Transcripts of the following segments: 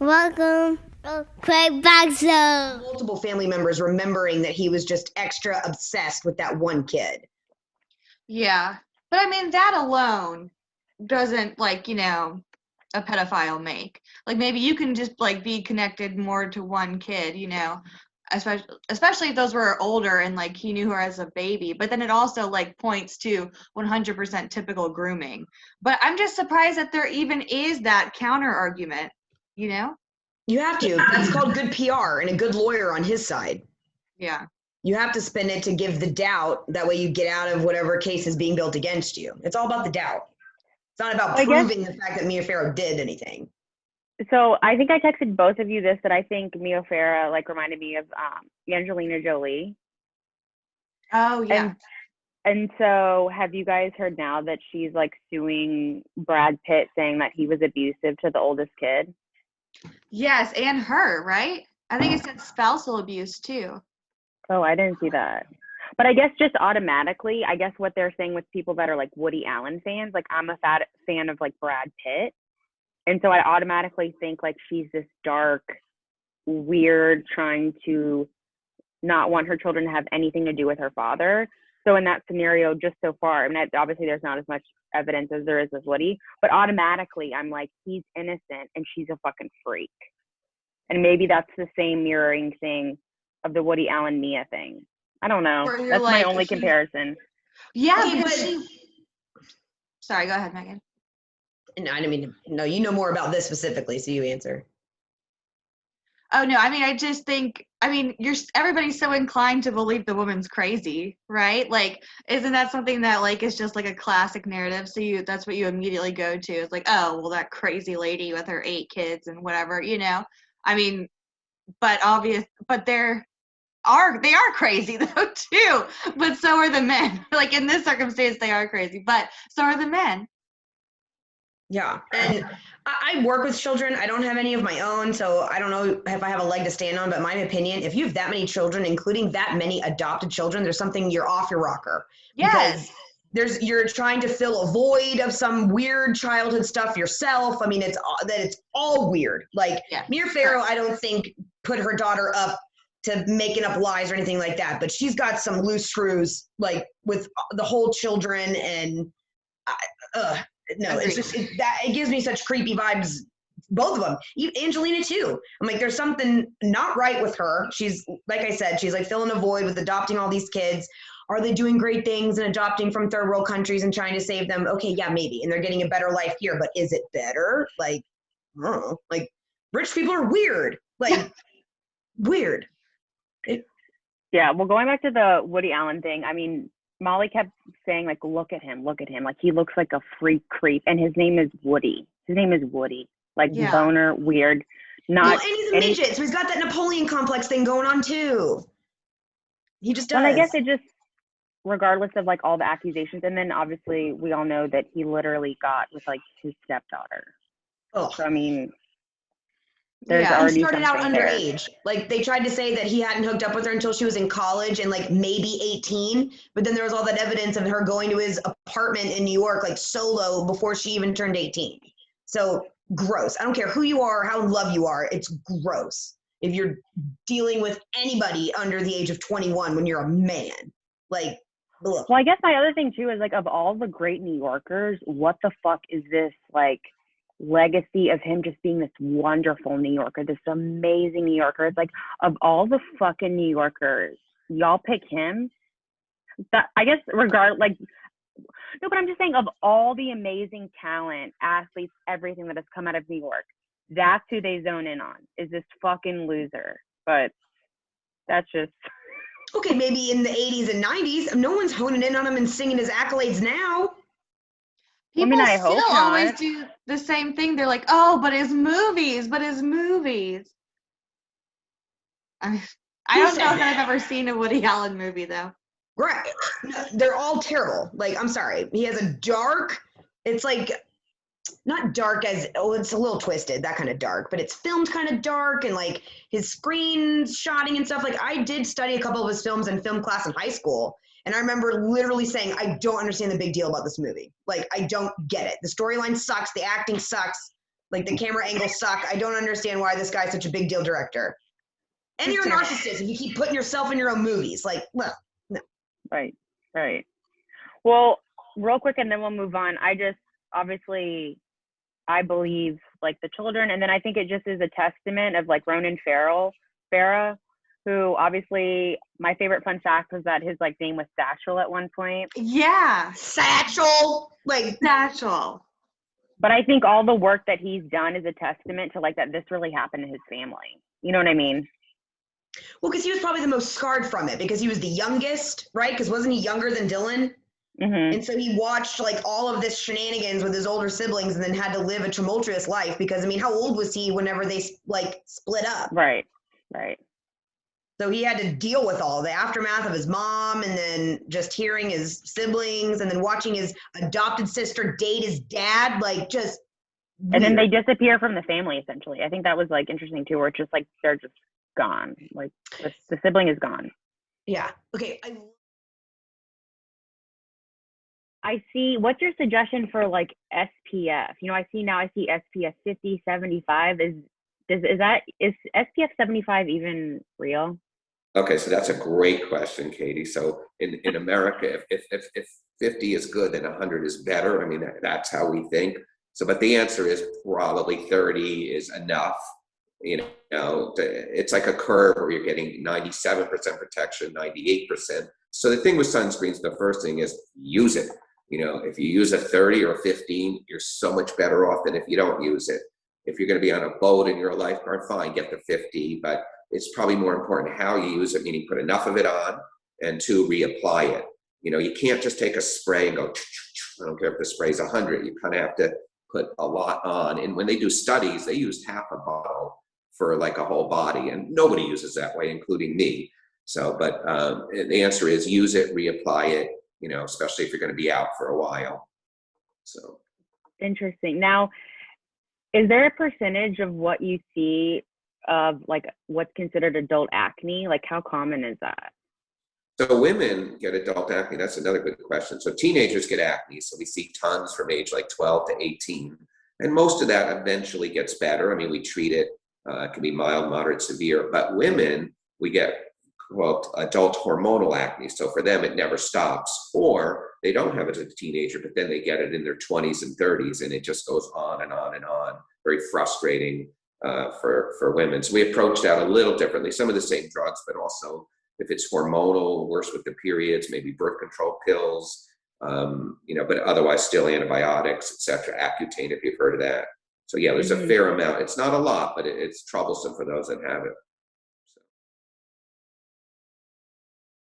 Welcome to Craig Back Zone. Multiple family members remembering that he was just extra obsessed with that one kid. Yeah. But I mean, that alone doesn't, a pedophile make. Like, maybe you can just, be connected more to one kid, especially if those were older and, he knew her as a baby. But then it also, points to 100% typical grooming. But I'm just surprised that there even is that counter argument, You have to. That's called good PR and a good lawyer on his side. Yeah. You have to spin it to give the doubt. That way you get out of whatever case is being built against you. It's all about the doubt. It's not about proving the fact that Mia Farrow did anything. So I think I texted both of you this, that I think Mia Farrow reminded me of Angelina Jolie. Oh, yeah. And so have you guys heard now that she's suing Brad Pitt, saying that he was abusive to the oldest kid? Yes, and her, right? I think it said spousal abuse too. Oh, I didn't see that. But I guess just automatically, I guess what they're saying with people that are Woody Allen fans, I'm a fan of Brad Pitt. And so I automatically think she's this dark, weird, trying to not want her children to have anything to do with her father. So in that scenario, just so far, I mean, obviously there's not as much evidence as there is with Woody, but automatically I'm he's innocent and she's a fucking freak. And maybe that's the same mirroring thing of the Woody Allen Mia thing. I don't know. That's my only comparison. Yeah, because Sorry, go ahead, Megan. No, I mean, no, you know more about this specifically, so you answer. Oh, no, I mean, I just think, everybody's so inclined to believe the woman's crazy, right? Isn't that something that, is just a classic narrative? So that's what you immediately go to. It's oh, well, that crazy lady with her 8 kids and whatever, I mean, but they are crazy though, too. But so are the men. In this circumstance, they are crazy, but so are the men. Yeah, and I work with children. I don't have any of my own, so I don't know if I have a leg to stand on, but my opinion, if you have that many children, including that many adopted children, there's something, you're off your rocker. Yes. Because you're trying to fill a void of some weird childhood stuff yourself. I mean, it's all weird. Mia Farrow, I don't think put her daughter up to making up lies or anything like that, but she's got some loose screws, with the whole children and no, it's just it gives me such creepy vibes. Both of them, Angelina too. I'm there's something not right with her. She's, like I said, she's filling a void with adopting all these kids. Are they doing great things and adopting from third world countries and trying to save them? Okay, yeah, maybe, and they're getting a better life here. But is it better? I don't know. Rich people are weird. Weird. Yeah. Well, going back to the Woody Allen thing, I mean, Molly kept saying, look at him. He looks like a freak creep. And his name is Woody. Boner, weird. And he's a midget, so he's got that Napoleon complex thing going on, too. He just does. Well, I guess it just, regardless of, all the accusations, and then, obviously, we all know that he literally got with, his stepdaughter. Oh. So, I mean, there's already he started out underage. There. They tried to say that he hadn't hooked up with her until she was in college and maybe 18, but then there was all that evidence of her going to his apartment in New York solo before she even turned 18. So gross. I don't care who you are, how in love you are. It's gross if you're dealing with anybody under the age of 21 when you're a man. Ugh. Well, I guess my other thing too is of all the great New Yorkers, what the fuck is this legacy of him just being this wonderful New Yorker, this amazing New Yorker? It's of all the fucking New Yorkers, y'all pick him. That, I guess, no, but I'm just saying, of all the amazing talent, athletes, everything that has come out of New York, that's who they zone in on, is this fucking loser. But that's just okay. Maybe in the 80s and 90s, no one's honing in on him and singing his accolades now. People I hope still always do the same thing. They're oh, but his movies. I don't know if I've ever seen a Woody Allen movie, though. Right. They're all terrible. I'm sorry. He has a dark, it's not dark as, it's a little twisted, that kind of dark, but it's filmed kind of dark and his screen shotting and stuff. I did study a couple of his films in film class in high school. And I remember literally saying, I don't understand the big deal about this movie. I don't get it. The storyline sucks. The acting sucks. Like the camera angles suck. I don't understand why this guy's such a big deal director. And you're a narcissist if you keep putting yourself in your own movies. Like, well, no. Right. Well, real quick, and then we'll move on. Obviously, I believe like the children, and then I think it just is a testament of like Ronan Farah, who obviously my favorite fun fact was that his like name was Satchel at one point. Yeah. Satchel. But I think all the work that he's done is a testament to like that this really happened to his family. You know what I mean? Well, because he was probably the most scarred from it because he was the youngest, right? Because wasn't he younger than Dylan? Mm-hmm. And so he watched like all of this shenanigans with his older siblings and then had to live a tumultuous life because, I mean, how old was he whenever they like split up? Right. So he had to deal with all the aftermath of his mom and then just hearing his siblings and then watching his adopted sister date his dad, like just weird. And then they disappear from the family, essentially. I think that was like interesting too, where it's just like they're just gone. Like the sibling is gone. Yeah. Okay. I see. What's your suggestion for like SPF? You know, I see SPF 50, 75. Is SPF 75 even real? Okay, so that's a great question, Katie. So in America, if 50 is good, then 100 is better. I mean, that's how we think. So, but the answer is probably 30 is enough. You know, it's like a curve where you're getting 97% protection, 98%. So the thing with sunscreens, the first thing is use it. You know, if you use a 30 or a 15, you're so much better off than if you don't use it. If you're going to be on a boat and you're a lifeguard, fine, get the 50, but it's probably more important how you use it, meaning put enough of it on, and 2, reapply it. You know, you can't just take a spray and go, I don't care if the spray's 100, you kind of have to put a lot on. And when they do studies, they use half a bottle for like a whole body, and nobody uses that way, including me. So, but the answer is use it, reapply it, you know, especially if you're going to be out for a while. So. Interesting. Now, is there a percentage of what you see of like what's considered adult acne? Like how common is that? So women get adult acne. That's another good question. So teenagers get acne. So we see tons from age like 12 to 18. And most of that eventually gets better. I mean, we treat it. It can be mild, moderate, severe. But women, we get called adult hormonal acne. So for them, it never stops. Or they don't have it as a teenager, but then they get it in their 20s and 30s. And it just goes on and on and on. Very frustrating for women. So we approach that a little differently. Some of the same drugs, but also if it's hormonal, worse with the periods, maybe birth control pills, you know, but otherwise still antibiotics, etc. Accutane, if you've heard of that. So yeah, there's a fair amount. It's not a lot, but it's troublesome for those that have it. So.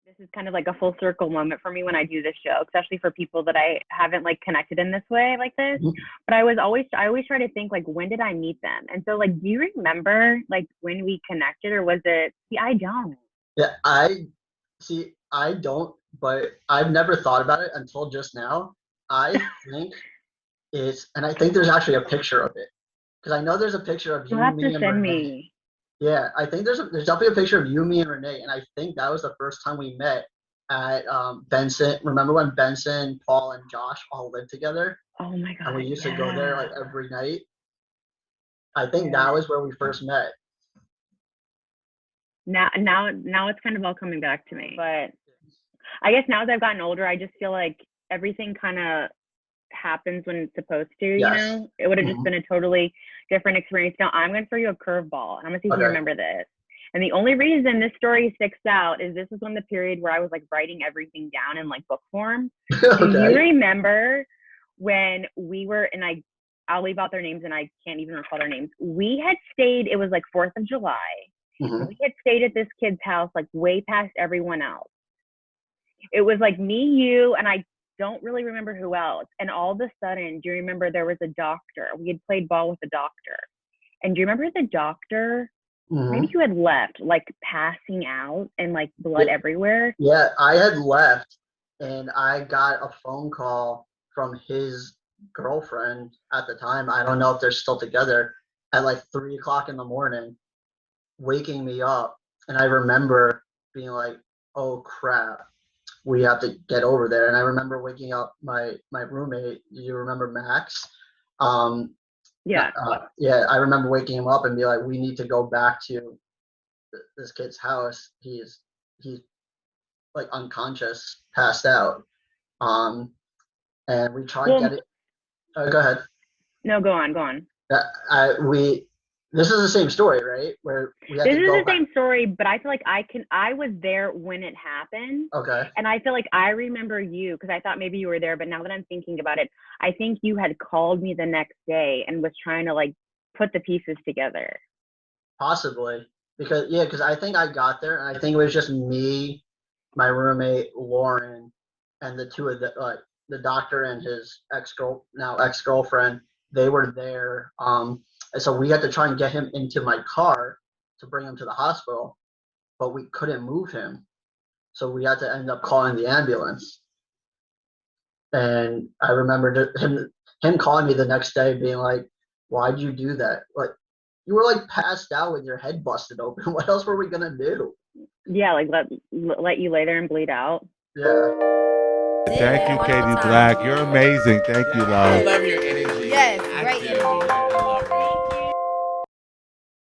This is kind of like a full circle moment for me when I do this show, especially for people that I haven't like connected in this way like this. But I always try to think like, when did I meet them? And so like, do you remember like when we connected, or was it? See, I don't. Yeah, I don't, but I've never thought about it until just now. I think and I think there's actually a picture of it, because I know there's a picture of you, me, and Renee. Yeah, I think there's definitely a picture of you, me, and Renee, and I think that was the first time we met at Benson. Remember when Benson, Paul, and Josh all lived together? Oh my god! And we used to go there like every night. I think that was where we first met. Now it's kind of all coming back to me. But I guess now as I've gotten older, I just feel like everything kind of happens when it's supposed to. Yes. You know, it would have just been a totally different experience. Now I'm going to throw you a curveball. I'm going to see if you remember this. And the only reason this story sticks out is this was on the period where I was like writing everything down in like book form. Do you remember when we were, and I'll leave out their names and I can't even recall their names. We had stayed, it was like 4th of July. We had stayed at this kid's house like way past everyone else. It was like me, you, and I don't really remember who else. And all of a sudden, do you remember there was a doctor? We had played ball with a doctor. And do you remember the doctor? Maybe you had left, like passing out and like blood everywhere. Yeah, I had left and I got a phone call from his girlfriend at the time. I don't know if they're still together, at like 3 o'clock in the morning, waking me up. And I remember being like, oh crap, we have to get over there. And I remember waking up my roommate. Do you remember Max? Yeah. Yeah, I remember waking him up and be like, we need to go back to this kid's house. He's like unconscious, passed out. And we try and get it. Go ahead. No, go on. This is the same story, right? Where we had This to is go the back. same story, but I feel like I was there when it happened. Okay. And I feel like I remember you because I thought maybe you were there, but now that I'm thinking about it, I think you had called me the next day and was trying to like put the pieces together. Possibly. Because I think I got there and I think it was just me, my roommate, Lauren, and the two of the doctor and his ex-girlfriend. They were there. And so we had to try and get him into my car to bring him to the hospital, but we couldn't move him. So we had to end up calling the ambulance. And I remember him calling me the next day being like, why'd you do that? Like, you were like passed out with your head busted open. What else were we gonna do? Yeah, like let you lay there and bleed out. Yeah. Thank you, Katie Black. You're amazing. Thank you, love. I love your energy. Yes, I great do. energy.